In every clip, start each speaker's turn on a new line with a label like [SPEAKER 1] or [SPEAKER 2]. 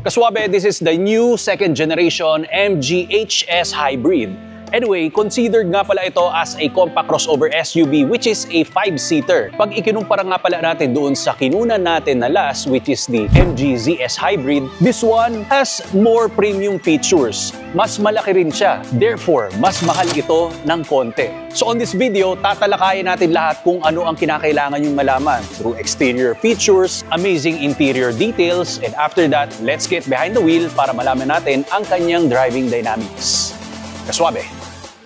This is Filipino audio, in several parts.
[SPEAKER 1] Kaswabe, this is the new second generation MG HS Hybrid. Anyway, considered nga pala ito as a compact crossover SUV which is a 5-seater. Pag ikinumpara nga pala natin doon sa kinunan natin na last which is the MG ZS Hybrid, this one has more premium features. Mas malaki rin siya. Therefore, mas mahal ito ng konti. So on this video, tatalakayin natin lahat kung ano ang kinakailangan yung malaman through exterior features, amazing interior details, and after that, let's get behind the wheel para malaman natin ang kanyang driving dynamics. Kaswabe,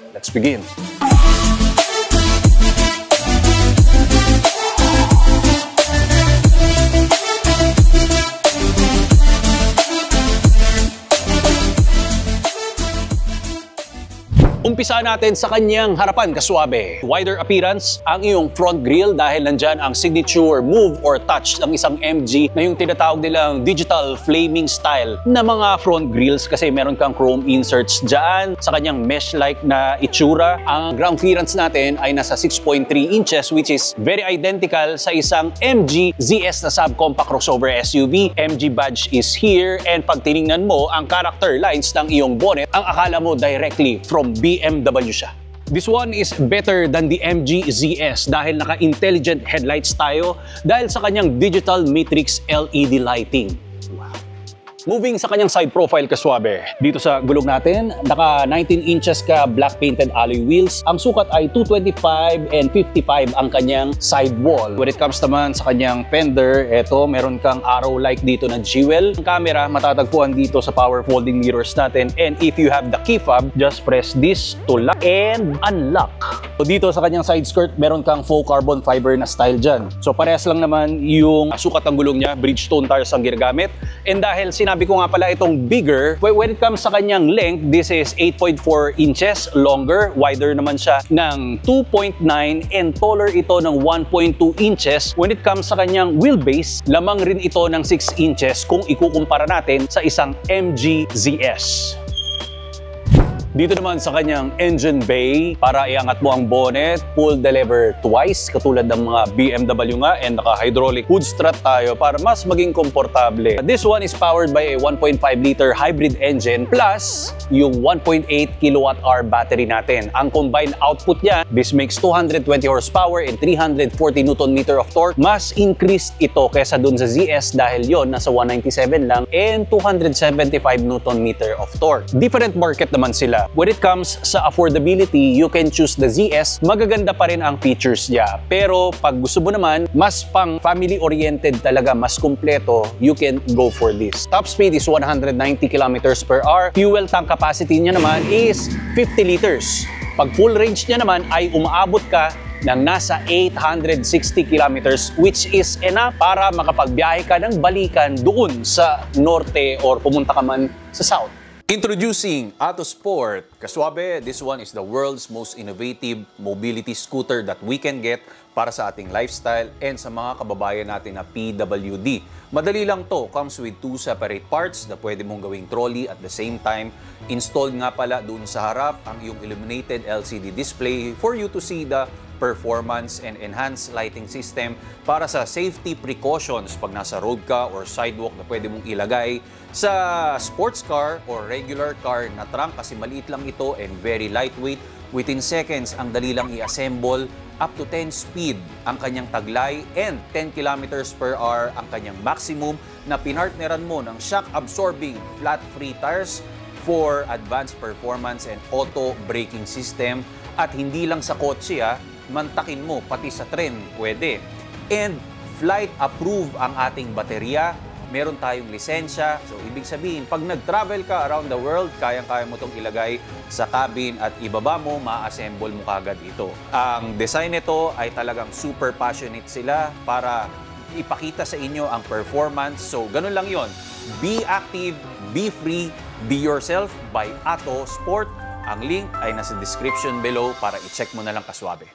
[SPEAKER 1] let's begin. Umpisa natin sa kanyang harapan, kaswabe. Wider appearance ang iyong front grille dahil nandyan ang signature move or touch ng isang MG na yung tinatawag nilang digital flaming style na mga front grilles kasi meron kang chrome inserts dyan sa kanyang mesh-like na itsura. Ang ground clearance natin ay nasa 6.3 inches which is very identical sa isang MG ZS na subcompact crossover SUV. MG badge is here and pag tinignan mo ang character lines ng iyong bonnet, ang akala mo directly from BMW siya. This one is better than the MG ZS dahil naka-intelligent headlights tayo dahil sa kanyang digital matrix LED lighting. Moving sa kanyang side profile, kaswabe. Dito sa gulong natin, naka 19 inches ka black painted alloy wheels. Ang sukat ay 225 and 55 ang kanyang sidewall. When it comes naman sa kanyang fender, eto, meron kang arrow-like dito na jewel. Ang camera, matatagpuan dito sa power folding mirrors natin. And if you have the key fob, just press this to lock and unlock. So dito sa kanyang side skirt, meron kang faux carbon fiber na style dyan. So parehas lang naman yung sukat ng gulong niya, Bridgestone tires ang ginagamit. And dahil sinabi ko nga pala itong bigger, when it comes sa kanyang length, this is 8.4 inches longer, wider naman siya ng 2.9 and taller ito ng 1.2 inches. When it comes sa kanyang wheelbase, lamang rin ito ng 6 inches kung ikukumpara natin sa isang MG ZS. Dito naman sa kanyang engine bay, para iangat mo ang bonnet, pull the lever twice, katulad ng mga BMW nga, and naka-hydraulic hood strut tayo para mas maging komportable. This one is powered by a 1.5-liter hybrid engine plus yung 1.8 kWh battery natin. Ang combined output niya, this makes 220 horsepower and 340 Nm of torque. Mas increased ito kesa dun sa ZS dahil yon nasa 197 lang and 275 Nm of torque. Different market naman sila. When it comes sa affordability, you can choose the ZS. Magaganda pa rin ang features niya. Pero pag gusto mo naman, mas pang family-oriented talaga, mas kumpleto, you can go for this. Top speed is 190 km/h. Fuel tank capacity niya naman is 50 liters. Pag full range niya naman ay umaabot ka ng nasa 860 kilometers which is enough para makapagbiyahe ka ng balikan doon sa norte or pumunta ka man sa south. Introducing Autosport. Kaswabe, this one is the world's most innovative mobility scooter that we can get para sa ating lifestyle and sa mga kababayan natin na PWD. Madali lang to, comes with 2 separate parts na pwede mong gawing trolley at the same time. Installed nga pala doon sa harap ang iyong illuminated LCD display for you to see the performance and enhanced lighting system para sa safety precautions pag nasa road ka or sidewalk na pwede mong ilagay sa sports car or regular car na trunk kasi maliit lang ito and very lightweight. Within seconds, ang dali lang i-assemble. Up to 10 speed ang kanyang taglay and 10 km/h ang kanyang maximum na pinartneran mo ng shock-absorbing flat-free tires for advanced performance and auto braking system. At hindi lang sa kotse, mantakin mo pati sa tren pwede. And flight approve ang ating baterya. Meron tayong lisensya. So, ibig sabihin, pag nag-travel ka around the world, kayang-kaya mo itong ilagay sa cabin at ibaba mo, ma-assemble mo kagad ito. Ang design nito ay talagang super passionate sila para ipakita sa inyo ang performance. So, ganun lang yon. Be active, be free, be yourself by Autosport. Ang link ay nasa description below para i-check mo na lang, kaswabe.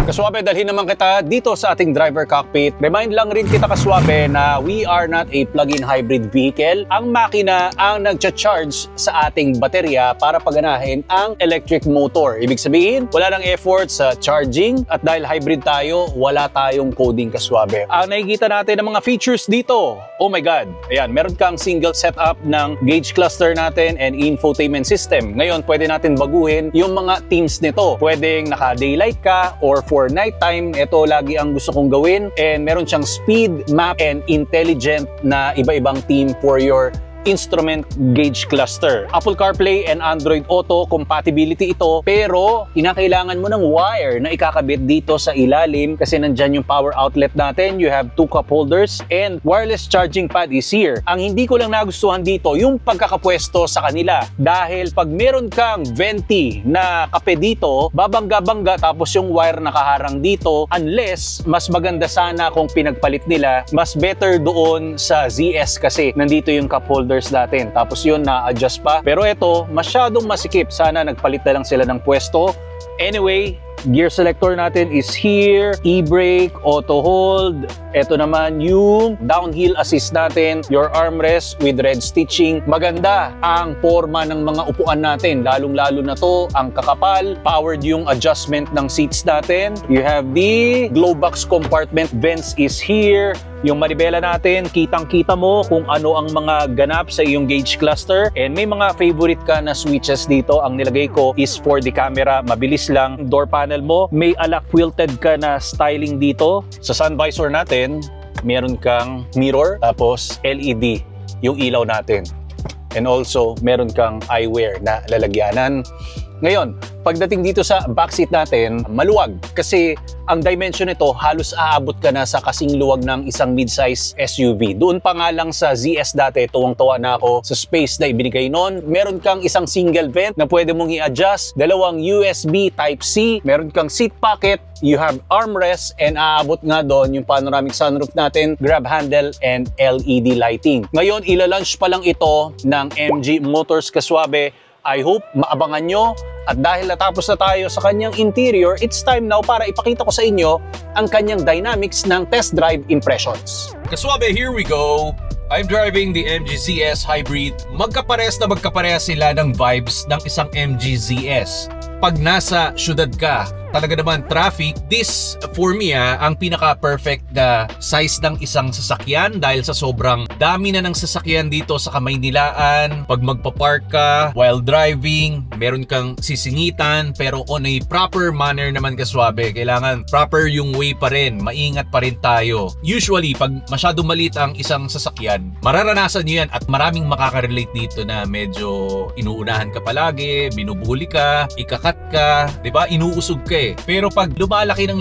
[SPEAKER 1] Kaswabe, dalhin naman kita dito sa ating driver cockpit. Remind lang rin kita kaswabe na we are not a plug-in hybrid vehicle. Ang makina ang nagcha-charge sa ating baterya para paganahin ang electric motor. Ibig sabihin, wala nang effort sa charging at dahil hybrid tayo, wala tayong coding kaswabe. Ang nakikita natin ng mga features dito, oh my God, ayan, meron kang single setup ng gauge cluster natin and infotainment system. Ngayon, pwede natin baguhin yung mga themes nito. Pwedeng naka-daylight ka or for nighttime, ito lagi ang gusto kong gawin. And meron siyang speed, map, and intelligent na iba-ibang theme for your instrument gauge cluster. Apple CarPlay and Android Auto compatibility ito, pero kinakailangan mo ng wire na ikakabit dito sa ilalim kasi nandyan yung power outlet natin. You have 2 cup holders and wireless charging pad is here. Ang hindi ko lang nagustuhan dito, yung pagkakapwesto sa kanila. Dahil pag meron kang venti na kape dito, babangga-bangga tapos yung wire nakaharang dito, unless mas maganda sana kung pinagpalit nila. Mas better doon sa ZS kasi nandito yung cup holder natin. Tapos yun, na-adjust pa. Pero ito, masyadong masikip. Sana nagpalit na lang sila ng pwesto. Anyway, gear selector natin is here. E-brake, auto hold. Ito naman yung downhill assist natin. Your armrest with red stitching. Maganda ang forma ng mga upuan natin. Lalong-lalo na to, ang kakapal. Powered yung adjustment ng seats natin. You have the glove box compartment. Vents is here. Yung manibela natin, kitang-kita mo kung ano ang mga ganap sa iyong gauge cluster. And may mga favorite ka na switches dito. Ang nilagay ko is for the camera. Mabilis lang. Door panel mo, may alak quilted ka na styling dito. Sa sun visor natin, meron kang mirror, tapos LED yung ilaw natin. And also, meron kang eyewear na lalagyanan. Ngayon, pagdating dito sa backseat natin, maluwag kasi ang dimension nito halos aabot ka na sa kasing luwag ng isang mid-size SUV. Doon pa nga lang sa ZS dati, tuwang-tuwa na ako sa space na ibinigay noon. Meron kang isang single vent na pwede mong i-adjust, dalawang USB Type-C, meron kang seat pocket, you have armrest, and aabot nga doon yung panoramic sunroof natin, grab handle, and LED lighting. Ngayon, ilalunch pa lang ito ng MG Motors kaswabe. I hope maabangan nyo. At dahil natapos na tayo sa kanyang interior, it's time now para ipakita ko sa inyo ang kanyang dynamics ng test drive impressions.
[SPEAKER 2] Kaswabe, here we go. I'm driving the MG ZS Hybrid. Magkaparehas na magkaparehas sila ng vibes ng isang MG ZS. Pag nasa syudad ka, talaga naman traffic, this for me ang pinaka-perfect na size ng isang sasakyan dahil sa sobrang dami na ng sasakyan dito sa Kamaynilaan. Pag magpa-park ka while driving, meron kang sisingitan pero on a proper manner naman kaswabe. Kailangan proper yung way pa rin, maingat pa rin tayo. Usually, pag masyado maliit ang isang sasakyan, mararanasan nyo yan at maraming makaka-relate dito na medyo inuunahan ka palagi, binubuli ka, ikakat ka, di ba? Inuusog ka eh. Pero pag lumalaki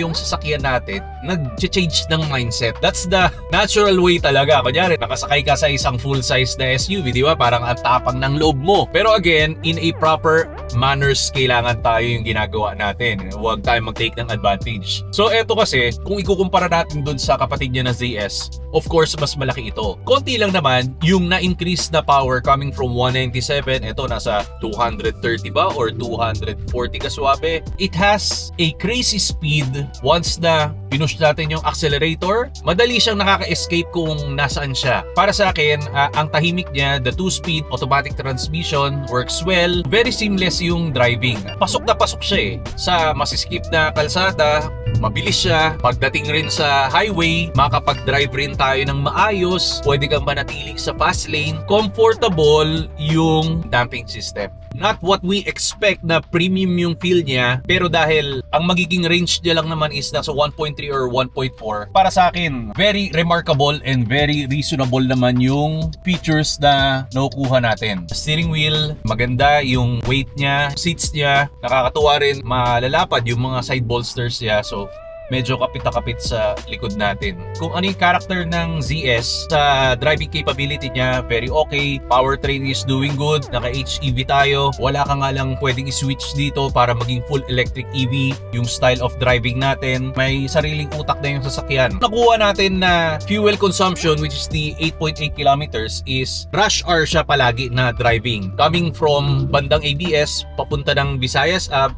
[SPEAKER 2] yung sasakyan natin, nag-change ng mindset. That's the natural way talaga. Kunyari, nakasakay ka sa isang full-size na SUV, di ba? Parang ang tapang ng loob mo. Pero again, in a proper manners, kailangan tayo yung ginagawa natin. Huwag tayo mag-take ng advantage. So, eto kasi, kung ikukumpara natin dun sa kapatid niya na ZS, of course, mas malaki ito. Konti lang naman, yung na-increase na power coming from 197, eto nasa 230 ba? Or 240 kaswabe. It has a crazy speed. Once na pinush natin yung accelerator, madali siyang nakaka-escape kung nasaan siya. Para sa akin, ang tahimik niya, the 2-speed automatic transmission works well. Very seamless yung driving. Pasok na pasok siya eh. Sa masiskip na kalsada, mabilis siya. Pagdating rin sa highway, makapag-drive rin tayo ng maayos. Pwede kang manatili sa fast lane. Comfortable yung damping system. Not what we expect na premium yung feel niya, pero dahil ang magiging range niya lang naman is nasa 1.3 or 1.4, para sa akin, very remarkable and very reasonable naman yung features na nakukuha natin. Steering wheel, maganda yung weight niya, seats niya, nakakatuwa rin, malalapad yung mga side bolsters niya, so medyo kapit-kapit sa likod natin. Kung ano yung character ng ZS sa driving capability niya, very okay. Powertrain is doing good. Naka-HEV tayo. Wala ka nga lang pwedeng i-switch dito para maging full electric EV. Yung style of driving natin, may sariling utak na yung sasakyan. Nakuha natin na fuel consumption, which is the 8.8 kilometers, is rush hour siya palagi na driving. Coming from bandang ABS, papunta ng Visayas up,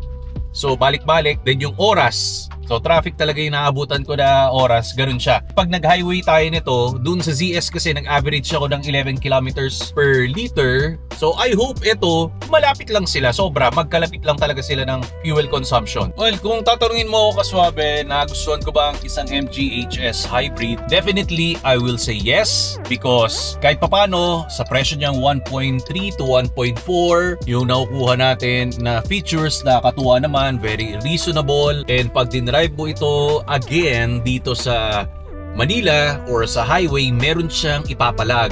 [SPEAKER 2] So balik-balik, then yung oras. So traffic talaga yung naabutan ko na oras, ganun siya. Pag nag-highway tayo nito, dun sa ZS kasi nag-average ako ng 11 kilometers per liter. So I hope ito, malapit lang sila, sobra, magkalapit lang talaga sila ng fuel consumption. Well, kung tatanungin mo ako kaswabe, nagustuhan ko ba ang isang MG HS Hybrid? Definitely, I will say yes. Because kahit papano, sa presyo niyang 1.3 to 1.4, yung nakukuha natin na features na katuwa naman, very reasonable. And pag dinrive mo ito again dito sa Manila or sa highway, meron siyang ipapalag.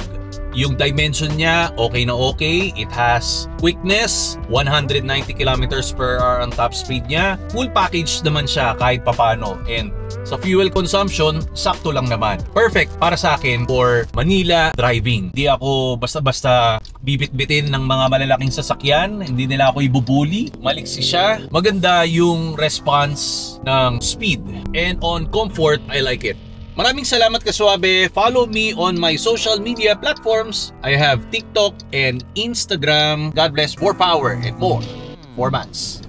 [SPEAKER 2] Yung dimension niya, okay na okay. It has quickness, 190 kilometers per hour ang top speed niya. Full package naman siya kahit papano. And sa fuel consumption, sakto lang naman. Perfect para sa akin for Manila driving. Hindi ako basta-basta bibit-bitin ng mga malalaking sasakyan. Hindi nila ako ibubuli. Maliksi siya. Maganda yung response ng speed. And on comfort, I like it. Maraming salamat kaswabe. Follow me on my social media platforms. I have TikTok and Instagram. God bless, more power and more formats.